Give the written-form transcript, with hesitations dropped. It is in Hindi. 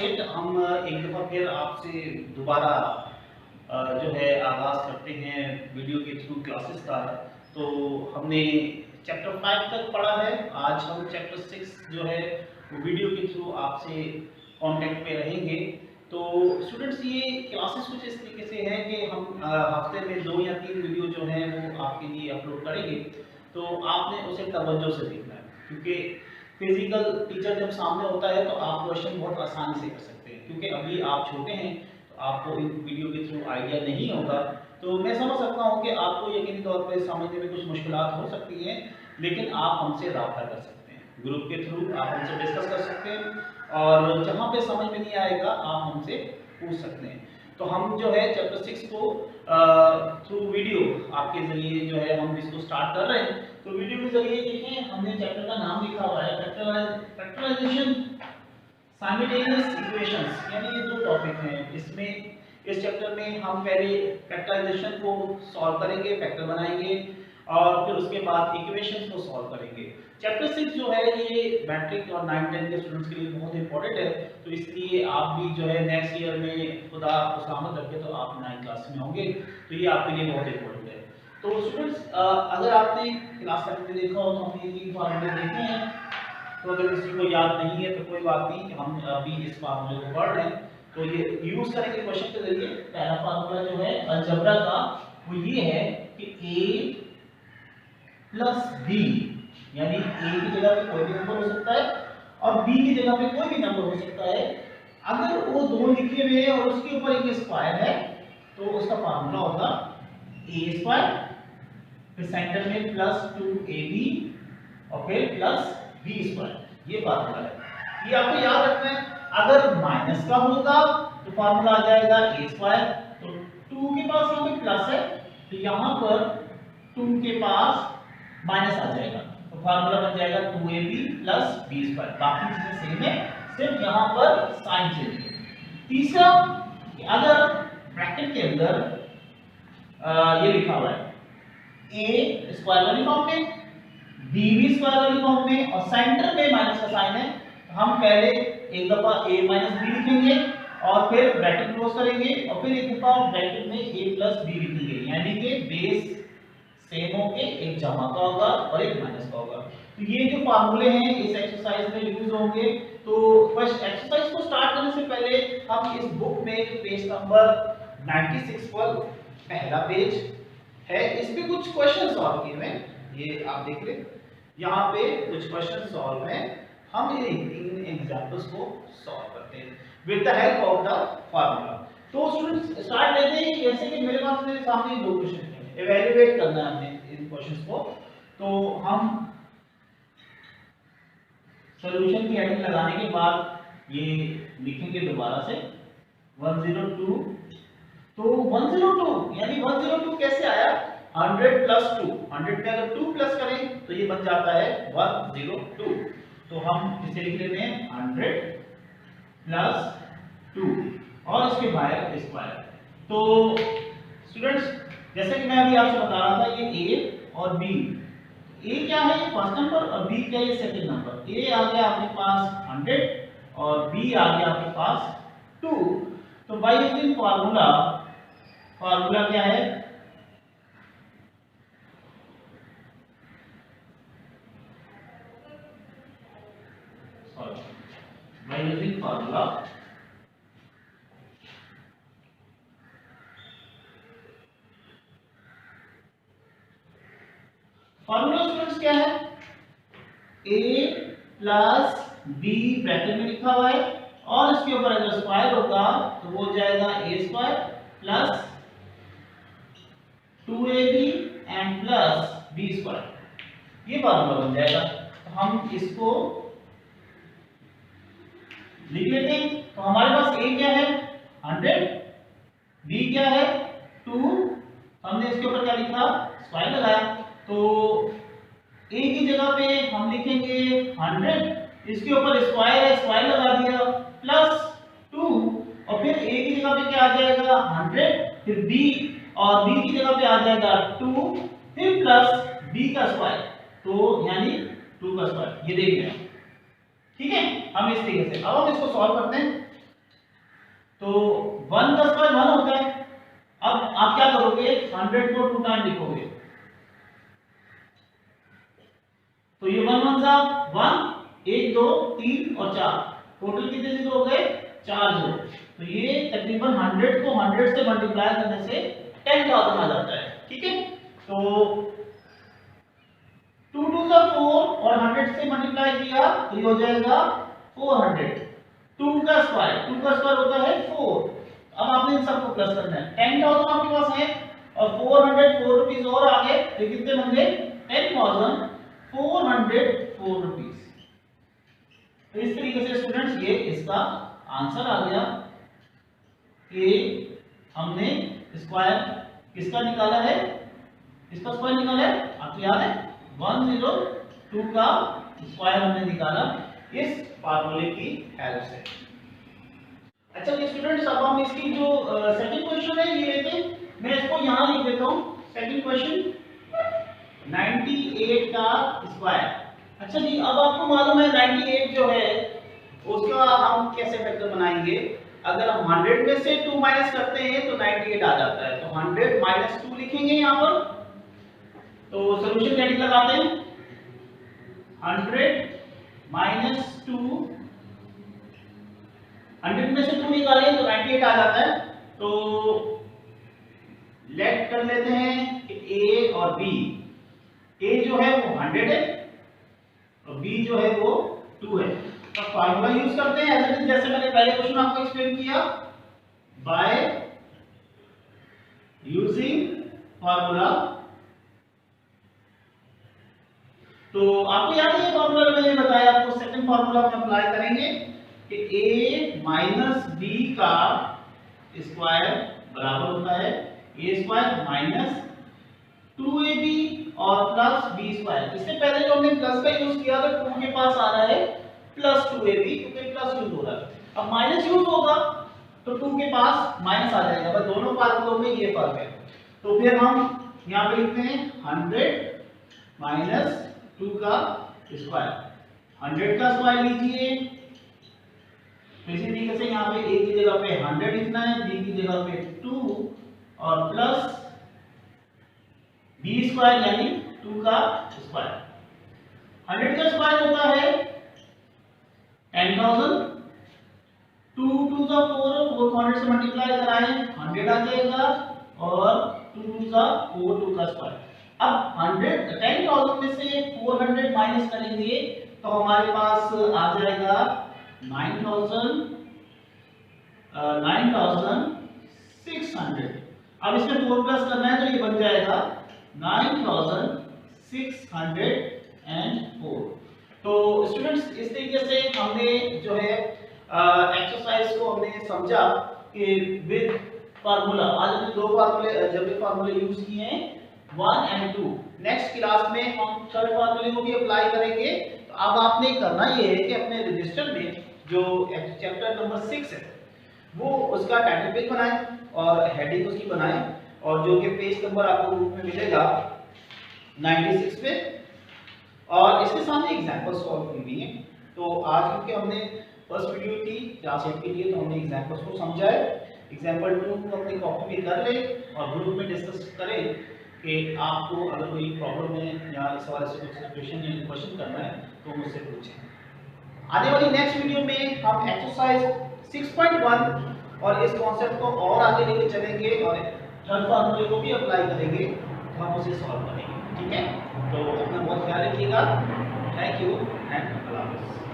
8 हम एक दफ़ा फिर आपसे दोबारा जो है आगाज़ करते हैं वीडियो के थ्रू क्लासेस का। तो हमने चैप्टर 5 तक पढ़ा है, आज हम चैप्टर 6 जो है वो वीडियो के थ्रू आपसे कांटेक्ट में रहेंगे। तो स्टूडेंट्स ये क्लासेस कुछ इस तरीके से हैं कि हम हफ्ते में 2 या 3 वीडियो जो हैं वो आपके लिए अपलोड करेंगे। तो आपने उसे तवज्जो से देखना है, क्योंकि फिजिकल टीचर जब सामने होता है तो आप क्वेश्चन बहुत आसानी से कर सकते हैं, क्योंकि अभी आप छोटे हैं तो आपको इन वीडियो के थ्रू आइडिया नहीं होगा। तो मैं समझ सकता हूँ कि आपको यकीनी तौर पर समझने में कुछ मुश्किलात हो सकती हैं, लेकिन आप हमसे रब्ता कर सकते हैं, ग्रुप के थ्रू आप हमसे डिस्कस कर सकते हैं और जहाँ पे समझ में नहीं आएगा आप हमसे पूछ सकते हैं। तो हम जो है चैप्टर 6 को थ्रू वीडियो आपके जरिए जो है हम इसको स्टार्ट कर रहे हैं। तो वीडियो के जरिए देखें, हमने चैप्टर का नाम लिखा हुआ है फैक्टराइजेशन साइमल्टेनियस इक्वेशंस, यानी ये 2 टॉपिक हैं। इसमें इस चैप्टर में हम पहले फैक्टराइजेशन को सॉल्व करेंगे, फैक्टर बनाएंगे और फिर उसके बाद इक्वेशंस को सॉल्व करेंगे। चैप्टर 6 जो है ये मैट्रिक और 9-10 के स्टूडेंट्स के लिए बहुत इंपॉर्टेंट है, तो इसलिए आप भी जो है नेक्स्ट ईयर में खुदा आपको सलामत रखे तो आप 9 क्लास में होंगे, तो ये आपके लिए बहुत इंपॉर्टेंट है। तो स्टूडेंट्स अगर आपने क्लास 7 में देखा हो तो हमने 3 फार्मूले देखे हैं, तो अगर किसी को याद नहीं है तो कोई बात नहीं, हम अभी इस फार्मूले को पढ़ रहे हैं। तो ये यूज करेंगे क्वेश्चन के जरिए। पहला फार्मूला जो है अलजेब्रा का वो ये है कि a प्लस b, यानी a की जगह पे कोई भी नंबर हो सकता है और b की जगह पे कोई भी नंबर हो सकता है। अगर वो 2 लिखे हुए हैं और उसके ऊपर एक स्क्वायर है तो उसका फार्मूला होगा a स्क्वायर, फिर सेंटर में प्लस 2ab और फिर प्लस b स्क्वायर। ये फार्मूला है, ये आपको याद रखना है। अगर माइनस का होगा तो फार्मूला आ जाएगा a स्क्वायर, तो 2 के पास यहाँ पे प्लस है तो यहाँ पर 2 के पास माइनस आ जाएगा, तो फार्मूला बन जाएगा 2ab प्लस b स्क्वायर। बाकी चीजें सेम है, सिर्फ यहाँ पर साइन चेंज है। तीसरा, अगर ब्रैकेट के अंदर ये लिखा हुआ है a स्क्वायर वाली फॉर्म में, b भी स्क्वायर वाली फॉर्म में और सेंटर में माइनस का साइन है, तो हम पहले एक दफा a माइनस b लिखेंगे और फिर ब्रैकेट क्लोज करेंगे और फिर एक दफा ब्रैकेट में a प्लस b लिखेंगे, यानी कि बेस सेम होके एक जमा का होगा और एक माइनस का होगा। तो ये जो फार्मूले हैं इस एक्सरसाइज में यूज होंगे। तो फर्स्ट एक्सरसाइज को स्टार्ट करने से पहले हम इस बुक में पेज नंबर 96 पर पहला पेज है, इस पे कुछ क्वेश्चन सॉल्व किए हैं, ये आप देख लें। यहाँ पे कुछ क्वेश्चन सॉल्व हैं, हम इन एग्जांपल्स को सॉल्व करते हैं with the help of the formula. तो स्टूडेंट्स स्टार्ट लेते हैं। जैसे कि मेरे पास मेरे सामने 2 क्वेश्चन हैं, इवैल्यूएट करना है हमने इन क्वेश्चंस को। तो हम सॉल्यूशन की हेडिंग लगाने के बाद ये लिखेंगे दोबारा से 102। तो 102 यानी 102 कैसे आया? 100 प्लस 2, 100 में अगर 2 प्लस करें तो ये बन जाता है 102। तो हम इसे लिख लेते हैं 100 प्लस 2 और इसके बाहर स्क्वायर। तो स्टूडेंट्स जैसे कि मैं अभी आपसे बता रहा था, ये a और b, a क्या है? ये फर्स्ट नंबर और b क्या है? ये सेकंड नंबर। a आ गया आपके पास 100 और b आ गया आपके पास 2। तो बाय यूजिंग फार्मूला, फार्मूला क्या है? By using formula formula students क्या है? a प्लस b ब्रैकेट में लिखा हुआ है और इसके ऊपर अगर स्क्वायर होगा तो वो हो जाएगा a square plus 2ab and plus b square, ये फार्मूला बन जाएगा। तो हम इसको लिख लेते हैं। तो हमारे पास a क्या है? 100, b क्या है? 2, हमने इसके ऊपर क्या लिखा? स्क्वायर लगाया। तो a की जगह पे हम लिखेंगे 100, इसके ऊपर स्क्वायर है, स्क्वायर लगा दिया, प्लस 2 और फिर a की जगह पे क्या आ जाएगा? 100, फिर b और b की जगह पे आ जाएगा 2, फिर प्लस b का स्क्वायर, तो यानी 2 का स्क्वायर। ये देख लें, ठीक है। हम इस तरीके से अब हम इसको सॉल्व करते हैं। तो 1 का स्क्वायर 1 होता है। अब आप क्या करोगे, 100 को 2 टाइम लिखोगे, तो ये 1 1 जा 1, 1 2 3 और 4, टोटल कितने जीरो हो गए, 4 जीरो। तो ये तकरीबन 100 को 100 से मल्टीप्लाई करने से 10,000 आ जाता है। ठीक है, तो 2 2 जा 4 और 100 से मल्टीप्लाई किया तो ये हो जाएगा 400। 2 का स्क्वायर होता है 4। अब आपने इन सबको प्लस करना है। 10,000 आपके पास है और 404 रुपीस और आ गए, तो कितने बन गए, 10,404 रुपीस। तो इस तरीके से स्टूडेंट्स ये इसका आंसर आ गया कि हमने स्क्वायर किसका निकाला है, इसका स्क्वायर निकाला है। आपको याद है 102 का स्क्वायर हमने निकाला इस फार्मूले की हेल्प से। अच्छा ये स्टूडेंट्स, अब हम इसकी जो सेकंड क्वेश्चन है ये लेते हैं। मैं इसको यहां लिख देता हूं, सेकंड क्वेश्चन 98 का स्क्वायर। अच्छा जी, अब आपको मालूम है 98 जो है उसका हम कैसे फैक्टर बनाएंगे। अगर हम 100 में से 2 माइनस करते हैं तो 98 आ जाता है, तो 100 माइनस 2 लिखेंगे यहां पर। तो सॉल्यूशन कैसे लगाते हैं, 100 माइनस 2, 100 में से 2 निकालें तो 98 आ जाता है। तो लेट कर लेते हैं कि a और b, a जो है वो 100 है और b जो है वो 2 है। तो फार्मूला यूज करते हैं एज इट इज, जैसे मैंने पहले क्वेश्चन आपको एक्सप्लेन किया, बाय यूजिंग फार्मूला। तो आपको याद है फार्मूला मैंने बताया आपको, सेकंड फार्मूला में अप्लाई करेंगे कि a माइनस b का स्क्वायर बराबर होता है a स्क्वायर माइनस 2ab और प्लस b स्क्वायर। इससे पहले जो हमने प्लस का यूज किया तो 2 के पास आ रहा है प्लस 2ab, क्योंकि प्लस यूज हो रहा है। अब माइनस यूज होगा तो 2 के पास माइनस आ जाएगा, बस दोनों फार्मूलों में ये फर्क है। तो फिर हम यहां पे लिखते हैं 100 माइनस 2 का स्क्वायर। 100 का स्क्वायर लीजिए, इसी तरीके से यहाँ पे a की जगह पे 100 लिखना है, b की जगह पे 2 और प्लस b स्क्वायर यानी 2 का स्क्वायर। 100 का स्क्वायर होता है 10,000, 2 2 जा 4, 4 को 100 से मल्टीप्लाई कराएं 100 आ जाएगा और 2 2 जा 4, 2 का स्क्वायर। अब 10,000 में से 400 माइनस करेंगे तो हमारे पास आ जाएगा 9,600। अब इसमें 4 प्लस करना है तो ये बन जाएगा 9,604। तो स्टूडेंट्स इस तरीके से हमने जो है एक्सरसाइज को हमने समझा कि विद फार्मूला, आज हमने दो फार्मूले जब फार्मूले यूज किए हैं 1 और 2। नेक्स्ट क्लास में हम थर्ड फार्मूले को भी अप्लाई करेंगे। तो अब आपने करना ये है कि अपने रजिस्टर में जो चैप्टर नंबर 6 है वो उसका टाइटल पेज बनाएं और हेडिंग उसकी बनाएं, और जो कि पेज नंबर आपको ग्रुप में मिलेगा 96 पे, और इसके सामने एग्जांपल्स सॉल्व की हुई हैं। तो आज क्योंकि हमने फर्स्ट वीडियो थी क्लास 8 के लिए तो हमने एग्जांपल्स को समझा है। एग्जांपल 2 को अपनी कॉपी में कर ले और ग्रुप में डिस्कस करें कि आपको अगर कोई प्रॉब्लम है या इस वाले से कुछ क्वेश्चन या क्वेश्चन करना है तो मुझसे पूछें। आने वाली नेक्स्ट वीडियो में हम एक्सरसाइज 6.1 और इस कॉन्सेप्ट को और आगे लेके चलेंगे और थर्ड फार्मूले को भी अप्लाई करेंगे, हम उसे सॉल्व करेंगे। ठीक है, तो अपना बहुत ख्याल रखिएगा। थैंक यू एंड अल्लाह हाफ़िज़।